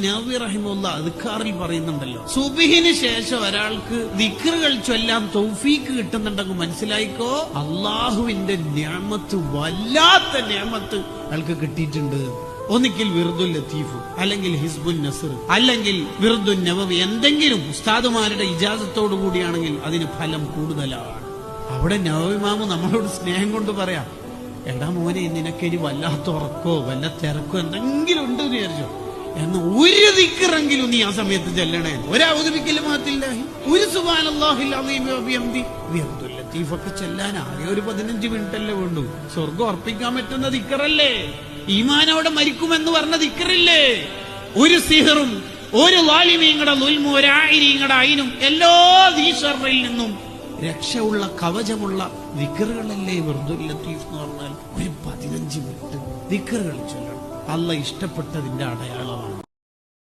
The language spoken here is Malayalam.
നവവി റഹിമഹുല്ലാ അദ്കാറിൽ പറയുന്നുണ്ടല്ലോ, സുബ്ഹിന് ശേഷം ഒരാൾക്ക് ദിക്റുകൾ ചൊല്ലാൻ തൗഫീക്ക് കിട്ടുന്നുണ്ടെങ്കിൽ മനസ്സിലായിക്കോ, അള്ളാഹുവിന്റെ നിഅമത്ത്, വല്ലാത്ത നിഅമത്ത് അയാൾക്ക് കിട്ടിയിട്ടുണ്ട്. ഒന്നിക്കിൽ വിർദുൽ ലത്തീഫ്, അല്ലെങ്കിൽ ഹിസ്ബുൻ നസ്ർ, അല്ലെങ്കിൽ വിർദുൻ നവവി, എന്തെങ്കിലും ഉസ്താദുമാരുടെ ഇജാസത്തോടു കൂടിയാണെങ്കിൽ അതിന് ഫലം കൂടുതലാണ്. അവിടെ നവവി ഇമാമ് നമ്മളോട് സ്നേഹം കൊണ്ട് പറയാം, എടാ മോനെ, നിനക്കൊരു വല്ലാത്ത ഉറക്കോ വല്ല തിരക്കോ എന്തെങ്കിലും ഉണ്ട് എന്ന് വിചാരിച്ചോ, എന്ന് ഒരു ദിക്റെങ്കിലും നീ ആ സമയത്ത് ചെല്ലണേ. ഒരൗദുബിക്കൽ മാത്തില്ലാഹി, ഒരു സുബ്ഹാനല്ലാഹിൽ അസീം വബിഹംദി, വിർദുൽ ലത്തീഫൊക്കെ ചെല്ലാൻ ആകെ ഒരു 15 മിനിറ്റല്ലേ വേണ്ടു. സ്വർഗം ഉറപ്പിക്കാൻ പറ്റുന്ന ദിക്റല്ലേ, ഈമാനോടെ മരിക്കുമെന്ന് പറഞ്ഞ ദിക്റില്ലേ. ഒരു സിഹറും ഒരു ളാലിമീങ്ങളുടെ ളുൽമും ഒരായിരീങ്ങളുടെ അയിനും എല്ലാ ദീശറിൽ നിന്നും രക്ഷയുള്ള കവചമുള്ള ദിക്റുകളല്ലേ വിർദുൽ ലത്തീഫ് എന്ന് പറഞ്ഞാൽ. ഒരു 15 മിനിറ്റ് ദിക്റുകൾ ചൊല്ലണം. അള്ളാഹ് ഇഷ്ടപ്പെട്ടതിന്റെ അടയാളം.